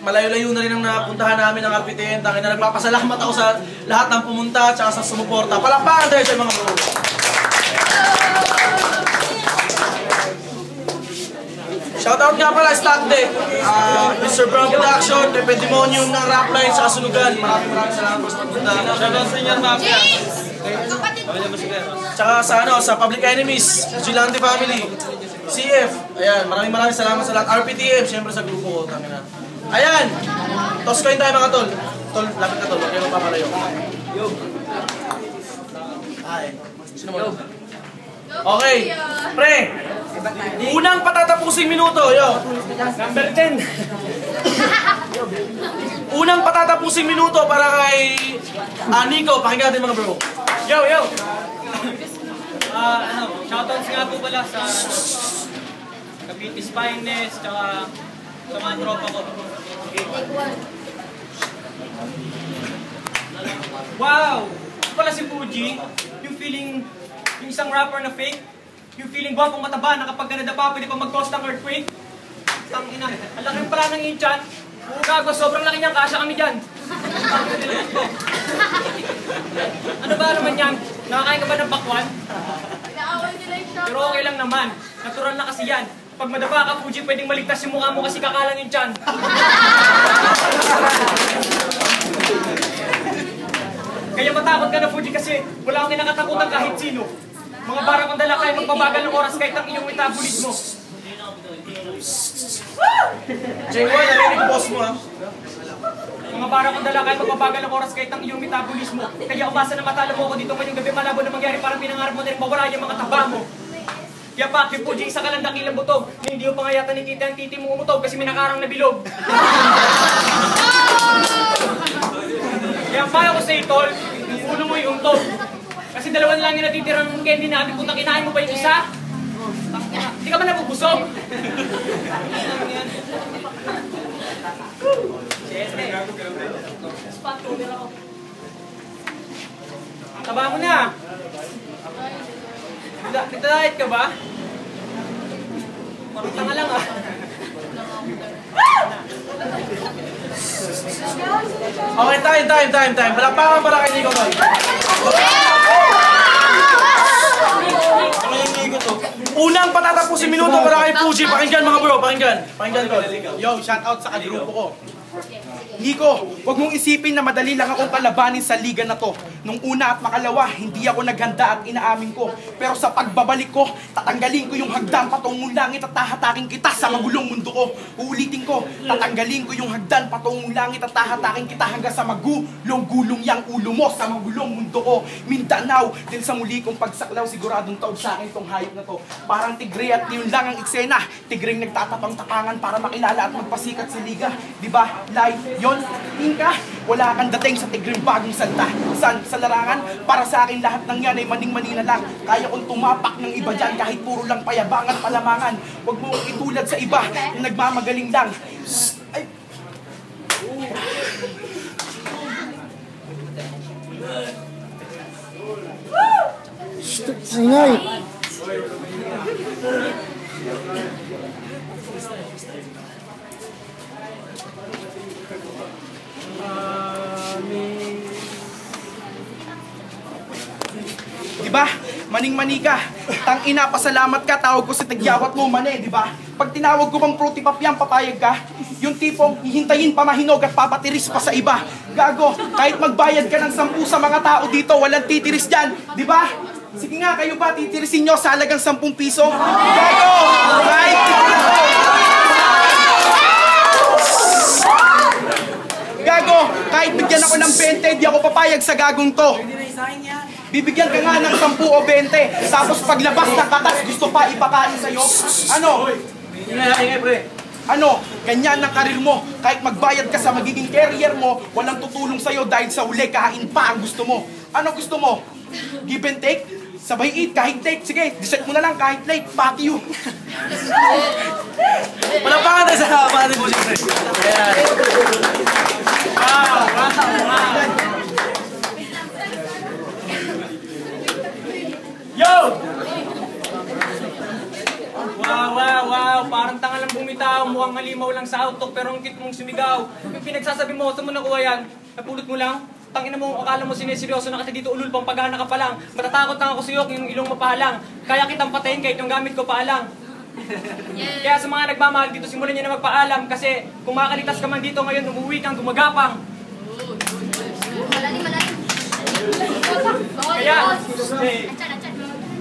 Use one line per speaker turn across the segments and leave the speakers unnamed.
Malayo-layo na rin ang napuntahan namin ng RPTN. Tangin na nagpapasalamat ako sa lahat ng pumunta at sa sumuporta. Palakpakan tayo sa mga bro. Shoutout nga pala, Stock Deck, Mr. Brown Production, Pepe Demonium ng Rapline sa Kasunugan. Maraming salamat sa pagpunta. Shoutout sa inyo, Mafia. Tsaka sa Public Enemies, Vigilante Family, CF. Ayan, maraming salamat sa lahat. RPTM, siyempre sa grupo ko. Ayan, toss coin tayo mga tol. Tol, lapit ka tol, huwag kayo magpapalayo. Ay, sino mo? Okay, pre. Unang patatapusing minuto, yo.
Number 10.
Unang patatapusing minuto para kay Nico. Pakinggan natin mga bro.
Yo. Shoutouts nga po pala sa Capitis Finest, tsaka sa mga tropa ko. Wow! Pala si Fuji, yung feeling, yung isang rapper na fake, yung feeling gwapong mataba na kapag ganada pa, pwede pa mag-cause ng earthquake. Tangina, ang laki pala ng inchan. Gago, sobrang laki niyang, kasya kami dyan. Ano ba naman yan? Nakakain ka ba ng bakwan? Pero okay lang naman. Natural na kasi yan. Pag madaba ka, Fuji, pwedeng maligtas yung mukha mo kasi kakalang yung tiyan. Kaya matakot ka na, Fuji, kasi wala akong kinakatakutan kahit sino. Mga bara kong dala kayo magbabagal ng oras kahit ang iyong metabolismo.
Jengwa, narinig ko boss mo ha.
Mga bara kong dala kayo magbabagal ng oras kahit ang iyong metabolismo. Kaya umasa na matalo mo ako dito ngayong gabi, malabo na mangyari, parang pinangarap mo na rin mawala yung mga taba mo. Kaya Paki Fuji, isa ka lang dakilang butog. Hindi mo pa nga yata nakita ang titi mo umutog kasi may nakarang nabilog. Kaya payo ko sa itol, uno mo yung untog. Kasi dalawa na lang yung natitirang candy natin. Kung kinain mo pa yung isa, hindi ka ba nabubusog? Taba mo na. Nagdadayet ka ba? Parang tanga lang ah.
Okay, time. Palakpakan para kay Nico Boy. Unang patatapusing minuto para kay Fuji. Pakinggan mga bro, pakinggan ko.
Yo, shout out sa kagrupo ko. Nico, wag mong isipin na madali lang akong kalabanin sa liga na to. Nung una at makalawa, hindi ako naghanda at inaamin ko. Pero sa pagbabalik ko, tatanggalin ko yung hagdan patungong langit at tahatakin kita sa magulong mundo ko. Uulitin ko, tatanggalin ko yung hagdan patungong langit at tahatakin kita hanggang sa magulong-gulong yang ulo mo sa magulong mundo ko. Mindanao, din sa muli kong pagsaklaw, siguradong taod sa akin tong hayop na to. Parang tigre at yun lang ang eksena. Tigreng nagtatapang-tapangan para makilala at magpasikat sa liga. Diba? Live yon, Inka, wala kang dating sa tigreng bagong salta. Sa larangan, para sa akin lahat ng yan ay maning-mani na lang. Kaya kong tumapak ng iba dyan kahit puro lang payabang at palamangan. Huwag mo itulad sa iba na nagmamagaling lang. Ay.
Singay!
Diba? Maning-mani ka. Tang-ina, pasalamat ka. Tawag ko sa tagyawat mo, mane, diba? Pag tinawag ko bang fruity pop yan, papayag ka? Yung tipong hihintayin pa mahinog at papatiris pa sa iba. Gago, kahit magbayad ka ng 10 sa mga tao dito, walang titiris dyan. Diba? Sige nga, kayo ba titirisin nyo sa halagang 10 piso? Gago! Kahit Gago, kahit bigyan ako ng 20, di ako papayag sa gagong to. Bibigyan ka nga ng 10 o 20, tapos paglabas ng katas, gusto pa ipakain sa'yo. Ano? Ano? Ganyan ang karir mo. Kahit magbayad ka sa magiging career mo, walang tutulong sa'yo dahil sa uli, kain pa ang gusto mo. Ano gusto mo? Give and take? Sabay eat, kahit take. Sige, decide mo na lang kahit late. Pati you.
Palakpakan tayo sa kapatid mo, siyempre. Ayan.
Wow! Parang tanga lang bumitaw mo. mukhang halimaw lang sa outlook pero ang cute mong sumigaw. Yung pinagsasabi mo, saan mo nakuha yan? Napulot mo lang? Tangina mo, akala mo sineseryoso na kita dito, ulul pang paghana ka pa lang. Matatakot lang ako sa'yo kung yung ilong mo pahalang. Kaya kitang patayin kahit yung gamit ko paalang. Kaya sa mga nagmamahal dito, simulan niyo na magpaalam. Kasi kung makakalitas ka man dito ngayon, umuwi kang gumagapang.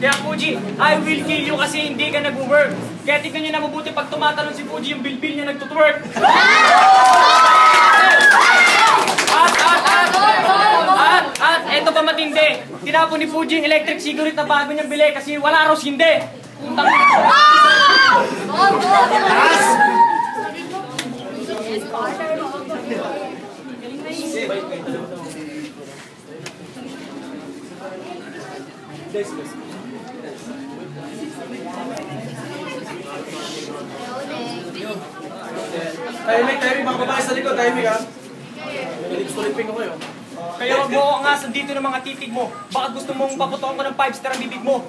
Kaya Fuji, I will kill you kasi hindi ka nag-work. Kaya tignan niyo na mabuti pag tumatalon si Fuji, yung bilbil niya nagtutwerk. At eto pa matindi. Tinapon ni Fuji yung electric cigarette na bago niyang bili kasi wala raw hindi.
Tahimik, mga babae sa likod, tahimik ha. Lips-to-lipping ako yun.
Kaya wag mo ako angasan dito ng mga titig mo. Baka gusto mong paputokan ko ng 5-star ang bibig mo.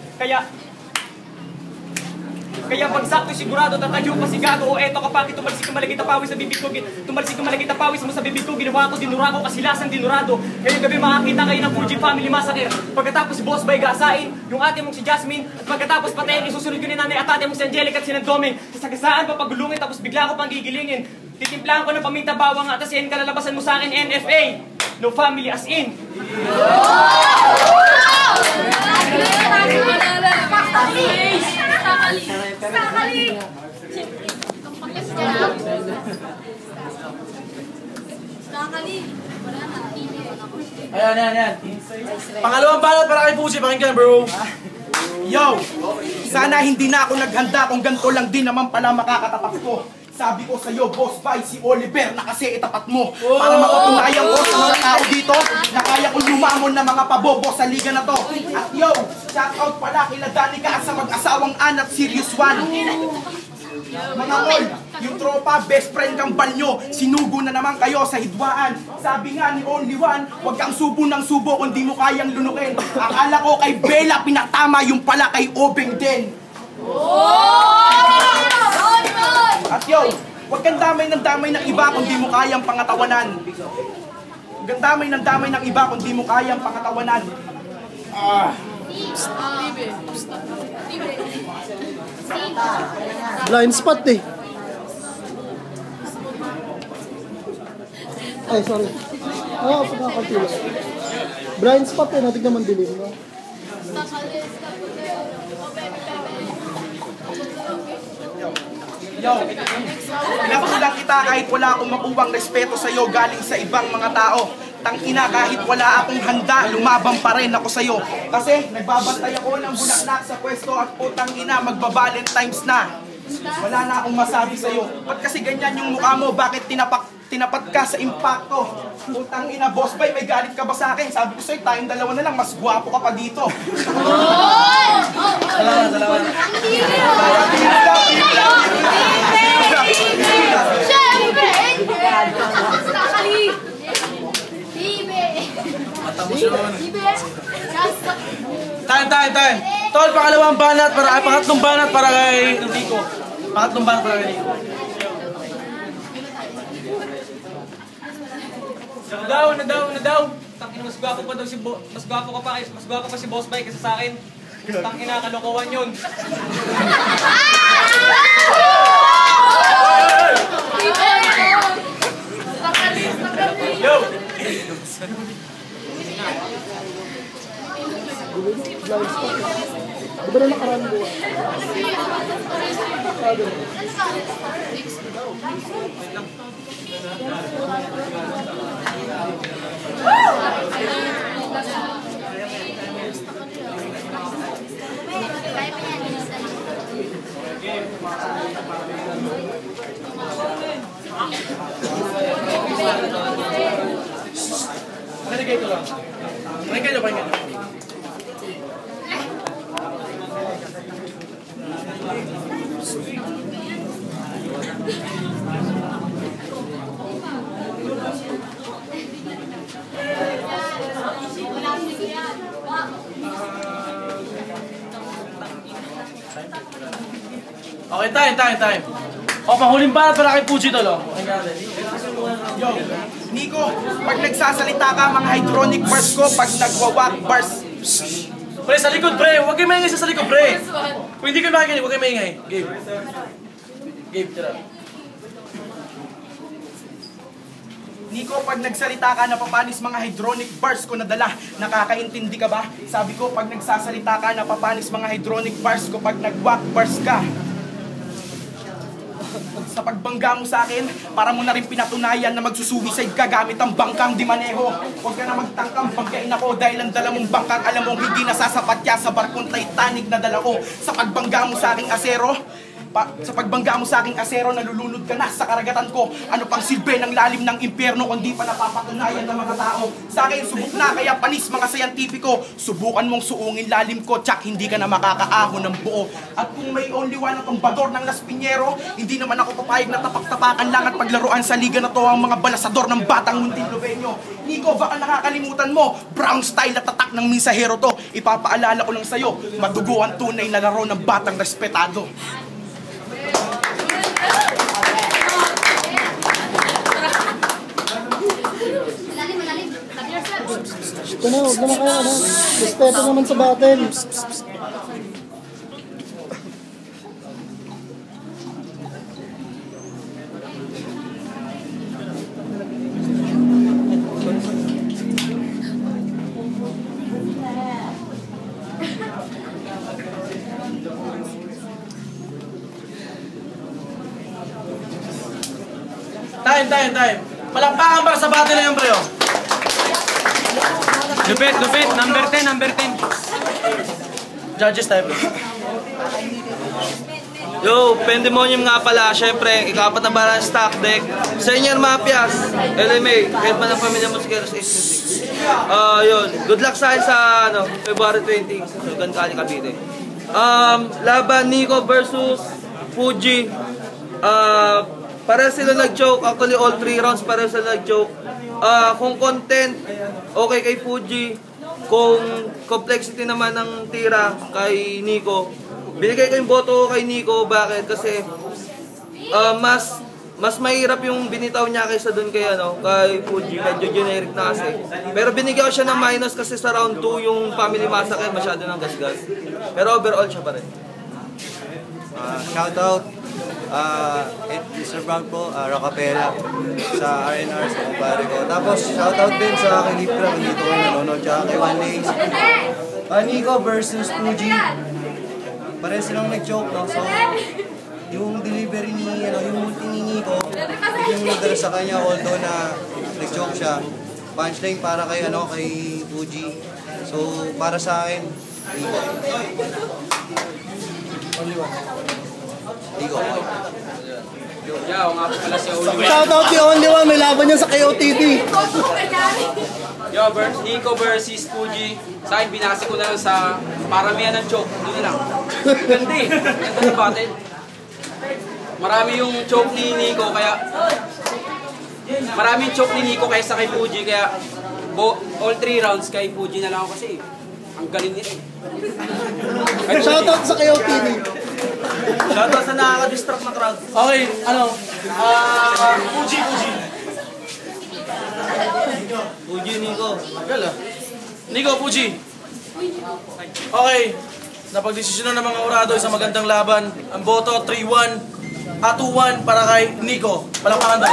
Kaya pag sakto sigurado tatayo pa si gago. O eto kapag tumalsik ka malagit na pawis sa bibig ko. Tumalsik ka malagit na pawis mo sa bibig ko. Ginawa ko dinura ko kasilasang dinurado. Ngayong gabi makakita kayo ng Fuji Family Massacre. Pagkatapos si Boss Bay gasain, yung ate mong si Jasmine. At pagkatapos patayin, isusunod ko ni nanay at ate mong si Angelica at si Nandoming. Sasagasaan pa pagulungin tapos bigla ko pang gigilingin. Titimplahan ko ng paminta bawang at tas yan kalalabasan mo sa akin NFA. No family as in.
Ayan. Pangalawang banat para kay Fuji, pakinggan bro.
Yo! Sana hindi na ako naghanda kung ganito lang din naman pala makakatapat ko. Sabi ko sa'yo, Boss Bay, si Oliver na kasi itapat mo. Para mapatunayan ko sa mga tao dito na kaya kong lumamon ng mga pabobo sa liga na to. At yo, shout out pala kila Danica at sa mag-asawang Anat Serious One. Mga tol, yung tropa, best friend kang banyo, sinugo na naman kayo sa hidwaan. Sabi nga ni Only One, huwag kang subo ng subo kung di mo kayang lunukin. Akala ko kay Bella pinatama, yung pala kay Obeng din. At yo, huwag kang damay ng iba kung di mo kayang pangatawanan. Huwag kang damay ng iba kung di mo kayang pangatawanan.
Blind spot eh. Ay, sorry. Pagkakantila. Blind spot eh, natin naman dilim, no?
Yo, pinakulang kita kahit wala akong makuwang respeto sa'yo galing sa ibang mga tao. Tangina, kahit wala akong handa, lumaban pa rin ako sa'yo. Kasi nagbabantay ako ng bulaklak sa pwesto at putang ina, magba-Valentine's na. Wala na akong masabi sa'yo. Ba't kasi ganyan yung mukha mo? Bakit tinapat ka sa impacto? Putang ina, Boss Bay, may galit ka ba sa akin? Sabi ko sa'yo, tayong dalawa na lang, mas gwapo ka pa dito.
Salamat. Time. Tol, pangalawang banat para pangatlong banat para kay Rico. Pangatlong banat para kay Rico.
Na daw. Tangina, mas gwapo pa daw mas gwapo pa si Boss Bay kasi sa akin. Tangina, kalokohan yun. Yo!
Blind spot eh. Di ba na nakaraan buwan?
Pakinggan ito lang. Pakinggan nyo. Okay, time. O, panghuling banat para kay Fuji tol, o.
Yo, Nico, pag nagsasalita ka, mga hydronic bars ko, pag nagwawak bars,
Pre, sa likod, pre. Huwag kayo maingay sa likod, pre. Kung hindi kayo makikinig, huwag kayo maingay. Gabe. Gabe, tira.
Nico, pag nagsalita ka, napapanis mga hydronic bars ko na dala. Nakakaintindi ka ba? Sabi ko, pag nagsasalita ka, napapanis mga hydronic bars ko pag nagwak bars ka. Sa pagbangga mo sa akin, para mo na rin pinatunayan na magsusuicide ka gamit ang bangkang di maneho. Huwag ka na magtangkang banggain ako dahil ang dala mong bangkang alam mong hindi nasasapat ya sa barkong Titanic na dala ko. Sa pagbangga mo sa aking asero, sa pagbangga mo sa aking asero, nalulunod ka na sa karagatan ko. Ano pang silbi ng lalim ng impyerno kung di pa napapatunayan ng mga tao. Sa akin, subok na kaya panis mga sayantipiko. Subukan mong suungin lalim ko, tsak hindi ka na makakaahon ng buo. At kung may only one at bador ng Las Piñero, hindi naman ako papayag na tapak-tapakan lang at paglaruan sa liga na to ang mga balasador ng batang Muntinlubenyo. Nico, baka nakakalimutan mo, brown style at tatak ng misahero to. Ipapaalala ko lang sa'yo, madugo ang tunay na laro ng batang respetado.
Ito na, huwag naman kayo, ano. Respeto naman sa battle.
Time. Palakpakan para sa battle na yan, pre, o.
Lupit, number 10.
Judges tayo, pre.
Yo, Pandemonium nga pala, syempre, ikapat na bara ng stock deck. Senior Mafias, LMA, head man ng Pamilya Musikeros 826. Yun, good luck sa akin sa February 20, Sugan Kali, Cavite. Laban Nico versus Fuji. Para sila nag-joke, actually all 3 rounds para sila nag-joke. Kung content, okay kay Fuji. Kung complexity naman ng tira kay Nico, binigay ko yung boto kay Nico. Bakit? Kasi mas mahirap yung binitaw niya kaysa dun kay Fuji. Medyo generic na kasi. Pero binigyan ko siya ng minus kasi sa round 2 yung Family Massacre masyado ng gasgas. Pero overall siya pa rin.
Shoutout Mr. Brown po, Rocapella sa RNR sa kumpare ko. Tapos shoutout din sa aking Lipra kung dito kayo nanonood, tsaka kay One Lays. Nico versus Fuji. Pare silang nag-joke, no? So, yung delivery ni, yung multi ni Nico, yung nagdala sa kanya, although na nag-joke siya, punchline para kay, kay Fuji. So, para sa akin, Nico. Nico.
Shoutout si Only One, may laban yan sa KOTV.
Yo, Nico versus Fuji. Sa akin, binasi ko na lang sa paramihan ng choke. Doon na lang. Ganda eh. Ganda ng battle. Marami yung choke ni Nico, kaya... Marami yung choke ni Nico kaysa kay Fuji, kaya... all 3 rounds kay Fuji na lang ako kasi ang galing niya eh.
Shoutout sa KOTV.
Shoutout sa nakaka-distract na crowd. Okay, Fuji.
Fuji, Nico.
Gala. Nico, Fuji. Okay. Napagdesisyonan ng mga orado isang magandang laban. Ang boto, 3-1. 2-1 para kay Nico. Palakpakan daw.